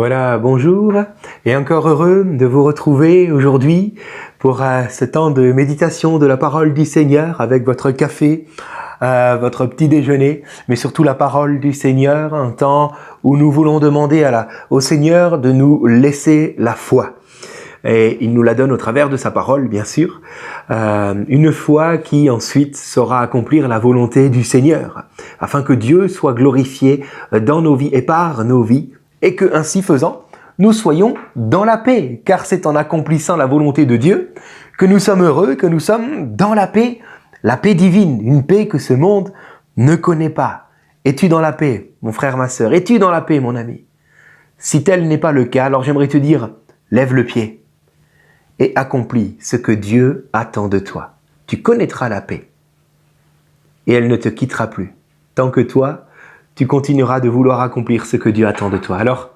Voilà, bonjour et encore heureux de vous retrouver aujourd'hui pour ce temps de méditation de la parole du Seigneur avec votre café, votre petit déjeuner, mais surtout la parole du Seigneur, un temps où nous voulons demander au Seigneur de nous laisser la foi. Et il nous la donne au travers de sa parole, bien sûr, une foi qui ensuite saura accomplir la volonté du Seigneur, afin que Dieu soit glorifié dans nos vies et par nos vies, et que, ainsi faisant, nous soyons dans la paix, car c'est en accomplissant la volonté de Dieu que nous sommes heureux, que nous sommes dans la paix divine, une paix que ce monde ne connaît pas. Es-tu dans la paix, mon frère, ma sœur? Es-tu dans la paix, mon ami? Si tel n'est pas le cas, alors j'aimerais te dire, lève le pied et accomplis ce que Dieu attend de toi. Tu connaîtras la paix et elle ne te quittera plus, tant que toi, tu continueras de vouloir accomplir ce que Dieu attend de toi. Alors,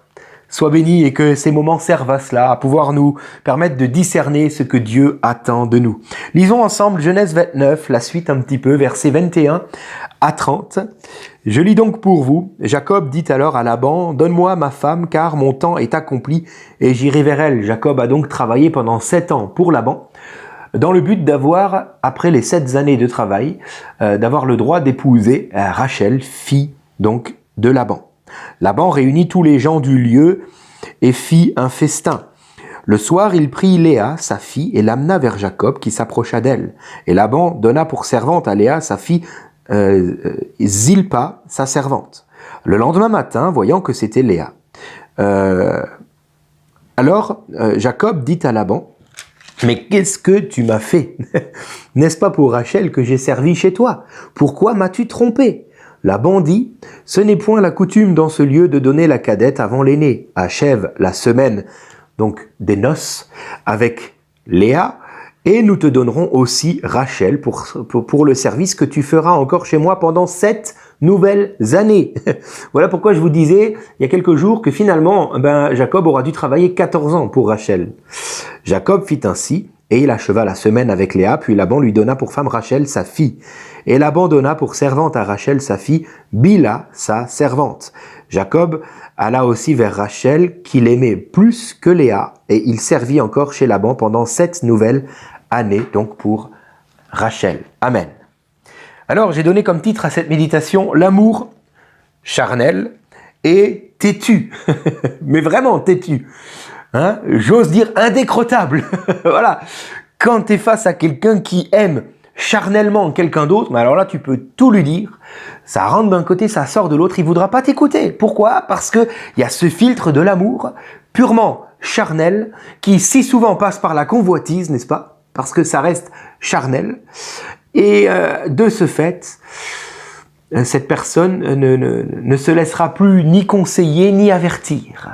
sois béni et que ces moments servent à cela, à pouvoir nous permettre de discerner ce que Dieu attend de nous. Lisons ensemble Genèse 29, la suite un petit peu, versets 21 à 30. Je lis donc pour vous. Jacob dit alors à Laban, « Donne-moi ma femme, car mon temps est accompli, et j'irai vers elle. » Jacob a donc travaillé pendant 7 ans pour Laban, dans le but d'avoir, après les 7 années de travail, d'avoir le droit d'épouser Rachel, fille donc de Laban. Laban réunit tous les gens du lieu et fit un festin. Le soir, il prit Léa, sa fille, et l'amena vers Jacob, qui s'approcha d'elle. Et Laban donna pour servante à Léa, sa fille, Zilpa, sa servante. Le lendemain matin, voyant que c'était Léa. Alors, Jacob dit à Laban, « Mais qu'est-ce que tu m'as fait? N'est-ce pas pour Rachel que j'ai servi chez toi? Pourquoi m'as-tu trompé? » Laban dit, « Ce n'est point la coutume dans ce lieu de donner la cadette avant l'aînée. Achève la semaine donc des noces avec Léa, et nous te donnerons aussi Rachel pour le service que tu feras encore chez moi pendant 7 nouvelles années. » Voilà pourquoi je vous disais il y a quelques jours que finalement Jacob aura dû travailler 14 ans pour Rachel. Jacob fit ainsi, et il acheva la semaine avec Léa, puis Laban lui donna pour femme Rachel, sa fille. Et Laban donna pour servante à Rachel, sa fille, Bila, sa servante. Jacob alla aussi vers Rachel, qu'il aimait plus que Léa, et il servit encore chez Laban pendant 7 nouvelles années, donc pour Rachel. Amen. Alors, j'ai donné comme titre à cette méditation, l'amour charnel et têtu. Mais vraiment têtu. Hein? J'ose dire indécrottable. Voilà. Quand tu es face à quelqu'un qui aime charnellement quelqu'un d'autre, mais alors là, tu peux tout lui dire. Ça rentre d'un côté, ça sort de l'autre. Il voudra pas t'écouter. Pourquoi? Parce que il y a ce filtre de l'amour purement charnel qui si souvent passe par la convoitise, n'est-ce pas? Parce que ça reste charnel. Et de ce fait, cette personne ne se laissera plus ni conseiller ni avertir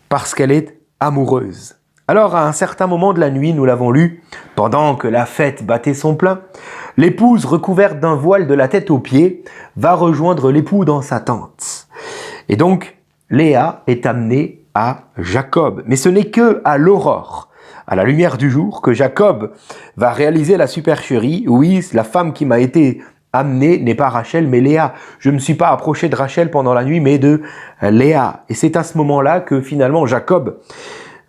parce qu'elle est amoureuse. Alors, à un certain moment de la nuit, nous l'avons lu, pendant que la fête battait son plein, l'épouse, recouverte d'un voile de la tête aux pieds, va rejoindre l'époux dans sa tente. Et donc, Léa est amenée à Jacob. Mais ce n'est que à l'aurore, à la lumière du jour, que Jacob va réaliser la supercherie. Oui, la femme qui m'a été amenée n'est pas Rachel, mais Léa. Je ne me suis pas approché de Rachel pendant la nuit, mais de Léa. Et c'est à ce moment-là que finalement Jacob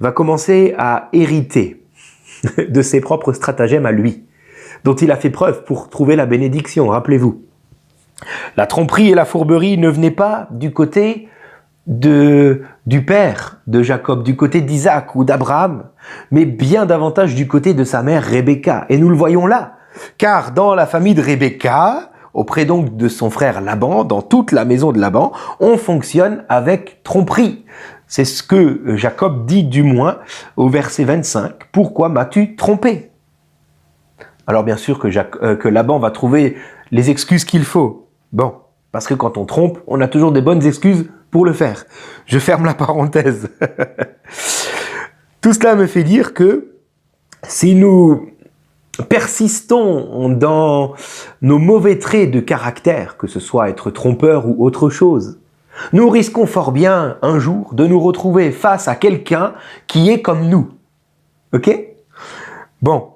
va commencer à hériter de ses propres stratagèmes à lui, dont il a fait preuve pour trouver la bénédiction, rappelez-vous. La tromperie et la fourberie ne venaient pas du côté du père de Jacob, du côté d'Isaac ou d'Abraham, mais bien davantage du côté de sa mère Rebecca. Et nous le voyons là, car dans la famille de Rebecca, auprès donc de son frère Laban, dans toute la maison de Laban, on fonctionne avec tromperie. C'est ce que Jacob dit du moins au verset 25. « Pourquoi m'as-tu trompé ?» Alors bien sûr que Laban va trouver les excuses qu'il faut. Bon, parce que quand on trompe, on a toujours des bonnes excuses pour le faire. Je ferme la parenthèse. Tout cela me fait dire que si nous persistons dans nos mauvais traits de caractère, que ce soit être trompeur ou autre chose, nous risquons fort bien un jour de nous retrouver face à quelqu'un qui est comme nous. Ok? Bon.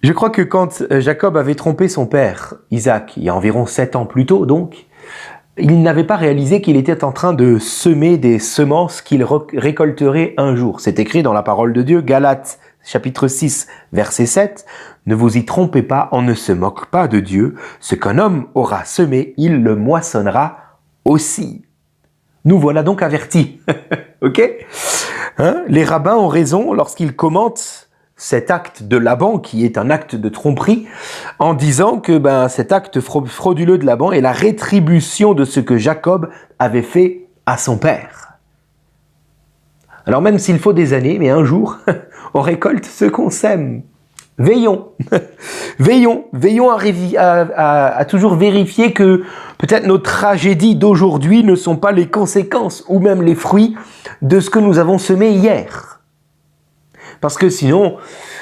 Je crois que quand Jacob avait trompé son père, Isaac, il y a environ 7 ans plus tôt donc, il n'avait pas réalisé qu'il était en train de semer des semences qu'il récolterait un jour. C'est écrit dans la parole de Dieu, Galates chapitre 6, verset 7. Ne vous y trompez pas, on ne se moque pas de Dieu. Ce qu'un homme aura semé, il le moissonnera aussi. Nous voilà donc avertis. Ok? Les rabbins ont raison lorsqu'ils commentent cet acte de Laban, qui est un acte de tromperie, en disant que cet acte frauduleux de Laban est la rétribution de ce que Jacob avait fait à son père. Alors même s'il faut des années, mais un jour, on récolte ce qu'on sème. Veillons, veillons à toujours vérifier que peut-être nos tragédies d'aujourd'hui ne sont pas les conséquences ou même les fruits de ce que nous avons semé hier. Parce que sinon,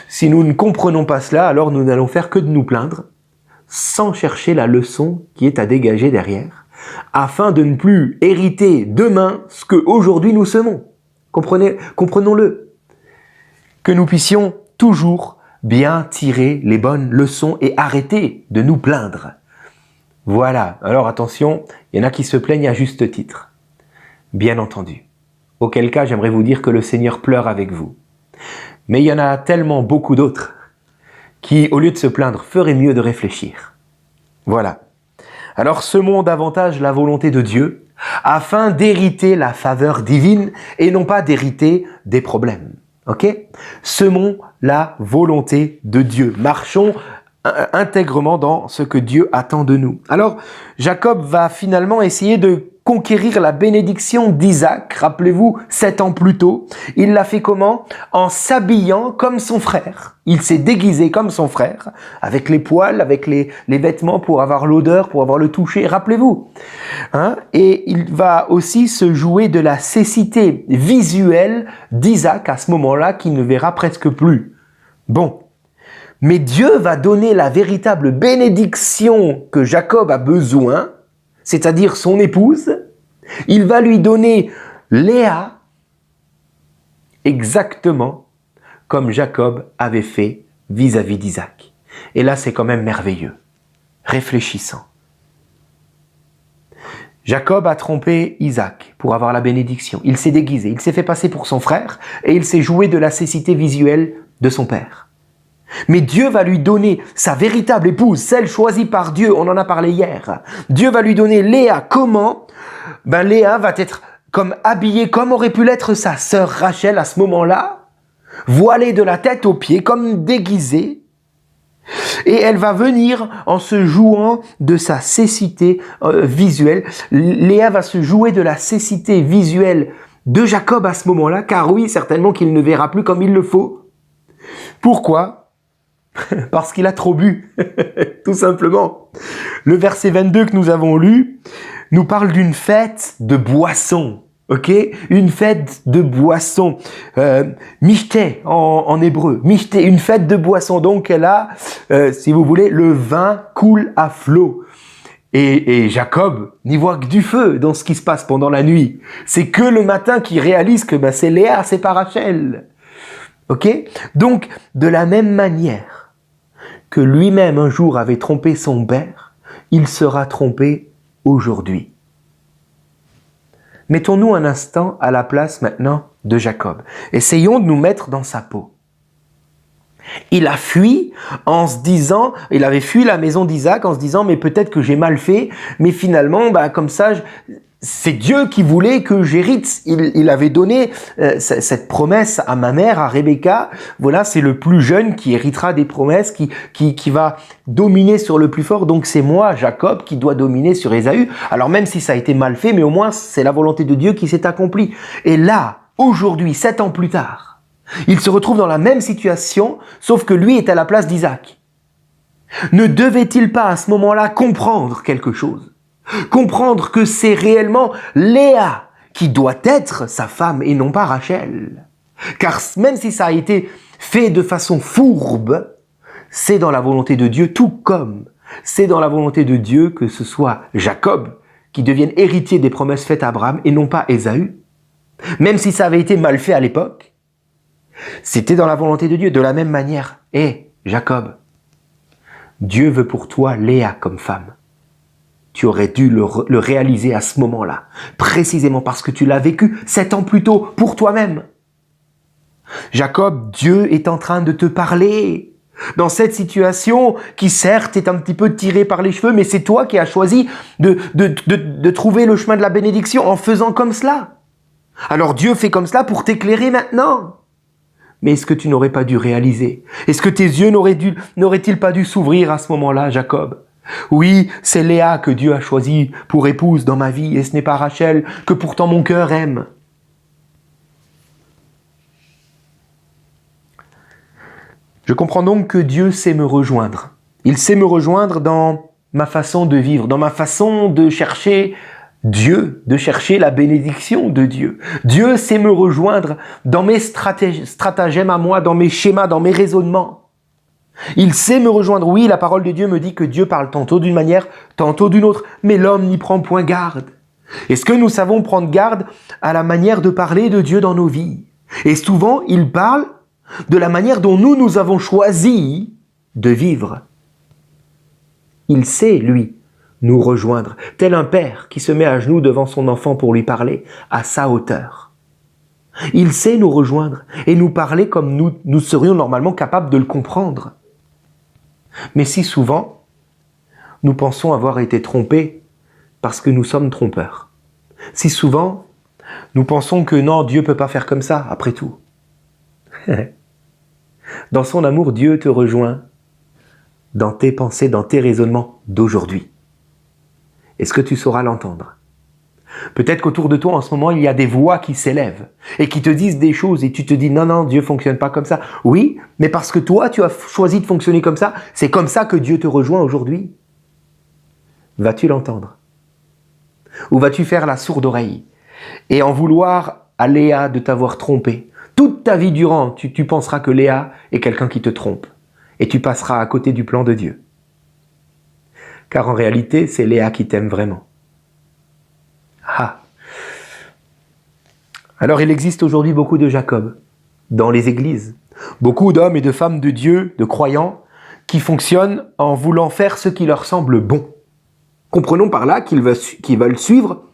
si nous ne comprenons pas cela, alors nous n'allons faire que de nous plaindre, sans chercher la leçon qui est à dégager derrière, afin de ne plus hériter demain ce qu'aujourd'hui nous semons. Comprenons-le. Que nous puissions toujours bien tirer les bonnes leçons et arrêter de nous plaindre. Voilà, alors attention, il y en a qui se plaignent à juste titre. Bien entendu. Auquel cas, j'aimerais vous dire que le Seigneur pleure avec vous. Mais il y en a tellement beaucoup d'autres qui, au lieu de se plaindre, feraient mieux de réfléchir. Voilà. Alors semons davantage la volonté de Dieu afin d'hériter la faveur divine et non pas d'hériter des problèmes. Ok? Semons la volonté de Dieu. Marchons intègrement dans ce que Dieu attend de nous. Alors, Jacob va finalement essayer de conquérir la bénédiction d'Isaac. Rappelez-vous, 7 ans plus tôt, il l'a fait comment? En s'habillant comme son frère. Il s'est déguisé comme son frère, avec les poils, avec les vêtements pour avoir l'odeur, pour avoir le toucher. Rappelez-vous. Et il va aussi se jouer de la cécité visuelle d'Isaac à ce moment-là, qu'il ne verra presque plus. Bon. Mais Dieu va donner la véritable bénédiction que Jacob a besoin, c'est-à-dire son épouse. Il va lui donner Léa exactement comme Jacob avait fait vis-à-vis d'Isaac. Et là, c'est quand même merveilleux. Réfléchissant. Jacob a trompé Isaac pour avoir la bénédiction. Il s'est déguisé, il s'est fait passer pour son frère et il s'est joué de la cécité visuelle de son père. Mais Dieu va lui donner sa véritable épouse, celle choisie par Dieu, on en a parlé hier. Dieu va lui donner Léa. Comment? Léa va être comme habillée, comme aurait pu l'être sa sœur Rachel à ce moment-là, voilée de la tête aux pieds, comme déguisée. Et elle va venir en se jouant de sa cécité visuelle. Léa va se jouer de la cécité visuelle de Jacob à ce moment-là, car oui, certainement qu'il ne verra plus comme il le faut. Pourquoi? Parce qu'il a trop bu, tout simplement. Le verset 22 que nous avons lu nous parle d'une fête de boisson, ok? Une fête de boisson, mishté en hébreu, mishté, une fête de boisson. Donc elle a, si vous voulez, le vin coule à flot. Et Jacob n'y voit que du feu dans ce qui se passe pendant la nuit. C'est que le matin qu'il réalise que c'est Léa, c'est pas Rachel. Ok? Donc, de la même manière que lui-même un jour avait trompé son père, il sera trompé aujourd'hui. Mettons-nous un instant à la place maintenant de Jacob. Essayons de nous mettre dans sa peau. Il a fui en se disant, il avait fui la maison d'Isaac en se disant, mais peut-être que j'ai mal fait, mais finalement, comme ça, c'est Dieu qui voulait que j'hérite. Il avait donné cette promesse à ma mère, à Rebecca. Voilà, c'est le plus jeune qui héritera des promesses, qui va dominer sur le plus fort. Donc c'est moi, Jacob, qui dois dominer sur Ésaü. Alors même si ça a été mal fait, mais au moins c'est la volonté de Dieu qui s'est accomplie. Et là, aujourd'hui, 7 ans plus tard, il se retrouve dans la même situation, sauf que lui est à la place d'Isaac. Ne devait-il pas à ce moment-là comprendre quelque chose? Comprendre que c'est réellement Léa qui doit être sa femme et non pas Rachel. Car même si ça a été fait de façon fourbe, c'est dans la volonté de Dieu, tout comme c'est dans la volonté de Dieu que ce soit Jacob qui devienne héritier des promesses faites à Abraham et non pas Ésaü. Même si ça avait été mal fait à l'époque, c'était dans la volonté de Dieu. De la même manière, Jacob, Dieu veut pour toi Léa comme femme. tu aurais dû le réaliser à ce moment-là, précisément parce que tu l'as vécu 7 ans plus tôt pour toi-même. Jacob, Dieu est en train de te parler dans cette situation qui certes est un petit peu tirée par les cheveux, mais c'est toi qui as choisi de trouver le chemin de la bénédiction en faisant comme cela. Alors Dieu fait comme cela pour t'éclairer maintenant. Mais est-ce que tu n'aurais pas dû réaliser? Est-ce que tes yeux n'auraient-ils pas dû s'ouvrir à ce moment-là, Jacob? Oui, c'est Léa que Dieu a choisie pour épouse dans ma vie, et ce n'est pas Rachel que pourtant mon cœur aime. Je comprends donc que Dieu sait me rejoindre. Il sait me rejoindre dans ma façon de vivre, dans ma façon de chercher Dieu, de chercher la bénédiction de Dieu. Dieu sait me rejoindre dans mes stratagèmes à moi, dans mes schémas, dans mes raisonnements. Il sait me rejoindre. Oui, la parole de Dieu me dit que Dieu parle tantôt d'une manière, tantôt d'une autre, mais l'homme n'y prend point garde. Est-ce que nous savons prendre garde à la manière de parler de Dieu dans nos vies? Et souvent, il parle de la manière dont nous avons choisi de vivre. Il sait, lui, nous rejoindre, tel un père qui se met à genoux devant son enfant pour lui parler à sa hauteur. Il sait nous rejoindre et nous parler comme nous serions normalement capables de le comprendre. Mais si souvent, nous pensons avoir été trompés parce que nous sommes trompeurs. Si souvent, nous pensons que non, Dieu ne peut pas faire comme ça, après tout. Dans son amour, Dieu te rejoint dans tes pensées, dans tes raisonnements d'aujourd'hui. Est-ce que tu sauras l'entendre? Peut-être qu'autour de toi, en ce moment, il y a des voix qui s'élèvent et qui te disent des choses et tu te dis « Non, non, Dieu ne fonctionne pas comme ça. » Oui, mais parce que toi, tu as choisi de fonctionner comme ça, c'est comme ça que Dieu te rejoint aujourd'hui. Vas-tu l'entendre? Ou vas-tu faire la sourde oreille et en vouloir à Léa de t'avoir trompé? Toute ta vie durant, tu penseras que Léa est quelqu'un qui te trompe et tu passeras à côté du plan de Dieu. Car en réalité, c'est Léa qui t'aime vraiment. Ah. Alors il existe aujourd'hui beaucoup de Jacob dans les églises. Beaucoup d'hommes et de femmes de Dieu, de croyants, qui fonctionnent en voulant faire ce qui leur semble bon. Comprenons par là qu'ils veulent suivre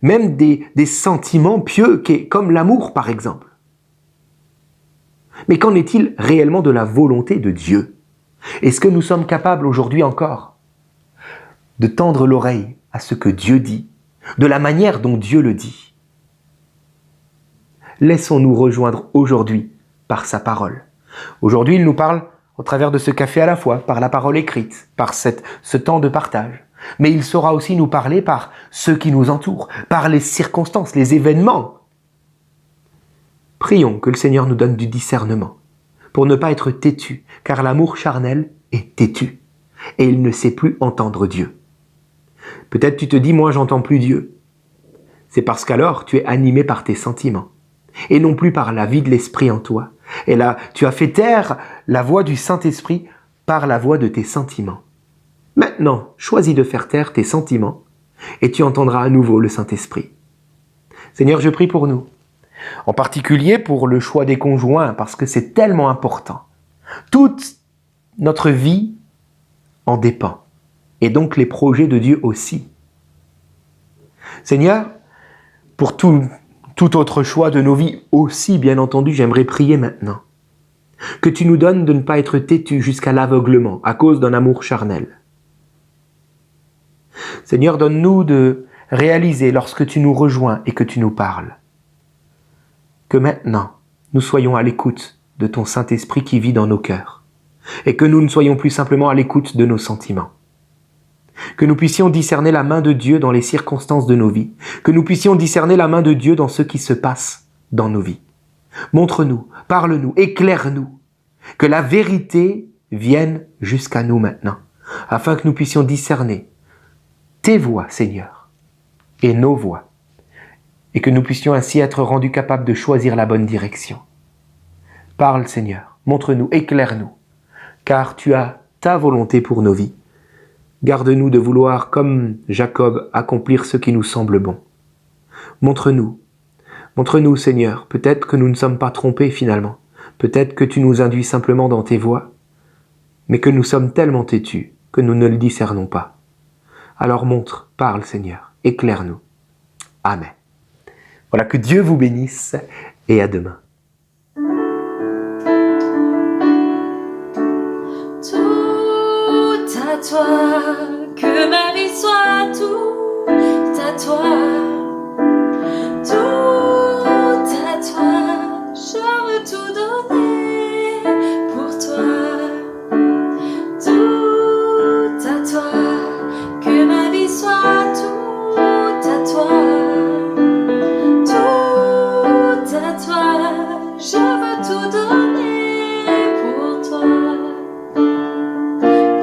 même des sentiments pieux, comme l'amour par exemple. Mais qu'en est-il réellement de la volonté de Dieu? Est-ce que nous sommes capables aujourd'hui encore de tendre l'oreille à ce que Dieu dit, de la manière dont Dieu le dit? Laissons-nous rejoindre aujourd'hui par sa parole. Aujourd'hui, il nous parle au travers de ce café à la fois, par la parole écrite, par ce temps de partage. Mais il saura aussi nous parler par ceux qui nous entourent, par les circonstances, les événements. Prions que le Seigneur nous donne du discernement pour ne pas être têtu, car l'amour charnel est têtu et il ne sait plus entendre Dieu. Peut-être tu te dis, moi j'entends plus Dieu. C'est parce qu'alors tu es animé par tes sentiments et non plus par la vie de l'Esprit en toi. Et là, tu as fait taire la voix du Saint-Esprit par la voix de tes sentiments. Maintenant, choisis de faire taire tes sentiments et tu entendras à nouveau le Saint-Esprit. Seigneur, je prie pour nous. En particulier pour le choix des conjoints, parce que c'est tellement important. Toute notre vie en dépend, et donc les projets de Dieu aussi. Seigneur, pour tout autre choix de nos vies aussi, bien entendu, j'aimerais prier maintenant. Que tu nous donnes de ne pas être têtus jusqu'à l'aveuglement à cause d'un amour charnel. Seigneur, donne-nous de réaliser lorsque tu nous rejoins et que tu nous parles. Que maintenant, nous soyons à l'écoute de ton Saint-Esprit qui vit dans nos cœurs, et que nous ne soyons plus simplement à l'écoute de nos sentiments. Que nous puissions discerner la main de Dieu dans les circonstances de nos vies, que nous puissions discerner la main de Dieu dans ce qui se passe dans nos vies. Montre-nous, parle-nous, éclaire-nous, que la vérité vienne jusqu'à nous maintenant, afin que nous puissions discerner tes voix, Seigneur, et nos voix, et que nous puissions ainsi être rendus capables de choisir la bonne direction. Parle, Seigneur, montre-nous, éclaire-nous, car tu as ta volonté pour nos vies. Garde-nous de vouloir, comme Jacob, accomplir ce qui nous semble bon. Montre-nous, Seigneur, peut-être que nous ne sommes pas trompés finalement, peut-être que tu nous induis simplement dans tes voies, mais que nous sommes tellement têtus que nous ne le discernons pas. Alors montre, parle Seigneur, éclaire-nous. Amen. Voilà, que Dieu vous bénisse et à demain. Tout à toi, que ma vie soit tout à toi. Tout à toi, je veux tout donner pour toi. Tout à toi, que ma vie soit tout à toi. Tout à toi, je veux tout donner pour toi.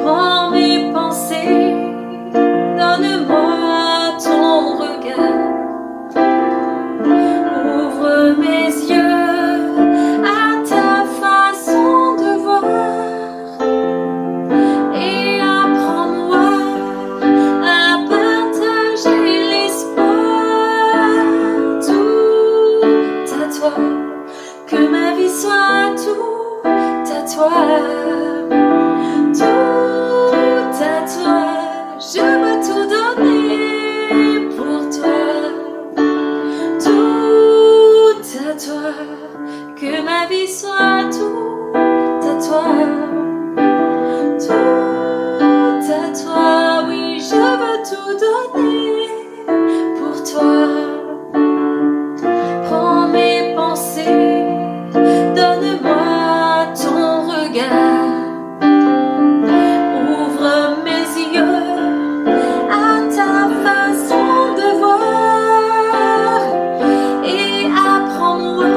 Prends mes pensées, donne-moi ton regard. Ouvre mes yeux à ta façon de voir et apprends-moi à partager l'espoir. Tout à toi, que ma vie soit tout à toi. Tout à toi, je veux tout donner pour toi. Tout à toi, que ma vie soit tout à toi. Tout à toi, oui, je veux tout donner pour toi. Prends mes pensées, donne-moi ton regard. Ouvre mes yeux à ta façon de voir et apprends-moi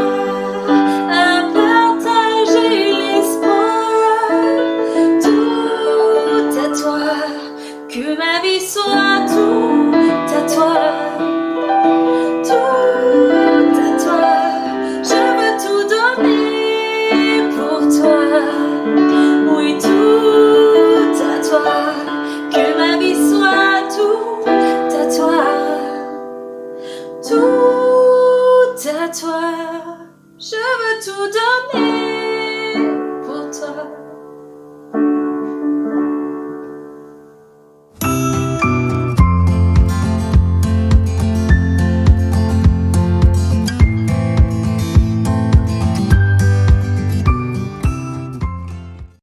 à partager l'espoir. Tout à toi, que ma vie soit